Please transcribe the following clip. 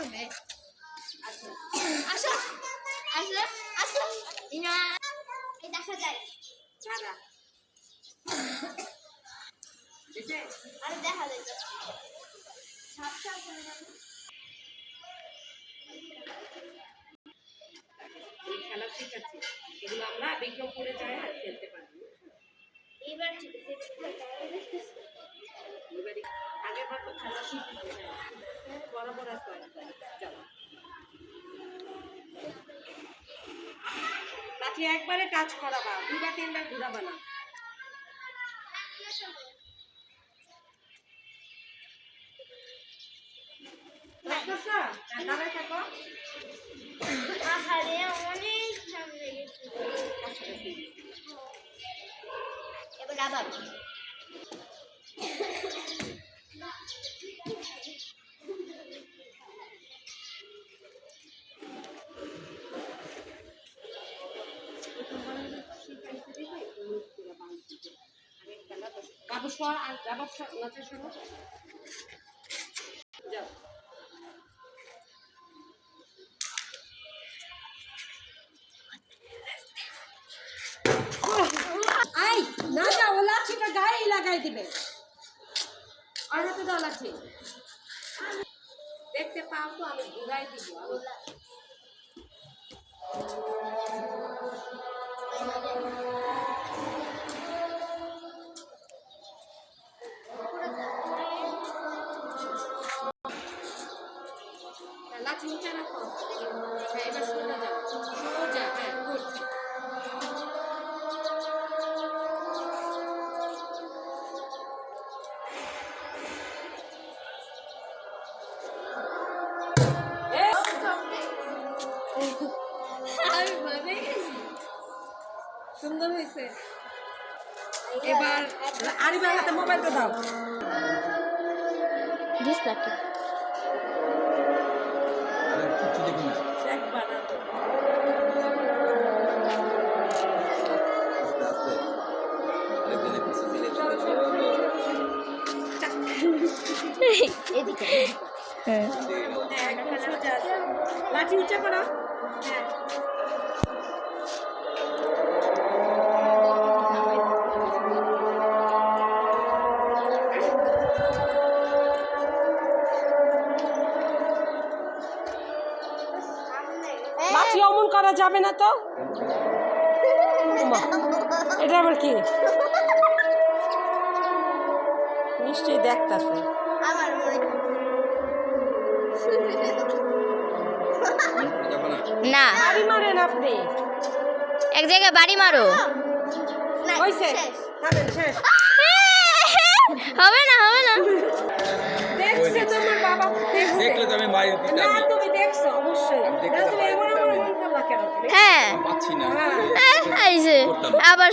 পারবে। আসো আসো আসো আসো ইনা এই দেখা যায় দাদা এসে আরে দেখা যায় তো সাপ সাপ চলে যাবে ওই খেলা শিখাচ্ছি এগুলো আমরা বিক্রমপুরে যাই আর খেলতে পারবো এবার ঠিক আছে এবারে আগের বার তো খেলা শিখেছি বরাবর আসতে যাও লাঠি একবারে টাচ করাবা দুইবার তিনবার ঘুরাবা না দাঁড়ায় থাকো আহারে অনেক সামনে গেছি এবার আবার বাবু সর আর বাবু সর নাচে সরো যাও আই না যাও লাঠিটা গায়ে লাগাই দিবে আর হাতে দাও লাঠি দেখতে পাও তো আমি ঘুরাই দিব লাঠি নিচে রাখো হ্যাঁ এবার সোজা যাও সোজা হ্যাঁ গুড আমি ভয় পেয়ে গেছি সুন্দর হয়েছে এবার আরিবার হাতে মোবাইলটা দাও ডিসপ্লে একবার এদিকে হ্যাঁ একদম সোজা আছে লাঠি উঁচা করো হ্যাঁ লাঠি অমন করা যাবে না তো এটা আবার কি নিশ্চয়ই দেখতাছে আমার না বাড়ি মারেন আপনি এক জায়গায় বাড়ি মারো হইছে থামেন শেষ হবে না হবে না দেখছে তোমার বাবা দেখলে তো আমি মারি দিতাম না তুমি দেখছো অবশ্যই না তুমি এমন এমন করলা কেন হ্যাঁ পাচ্ছি না আইছে আবার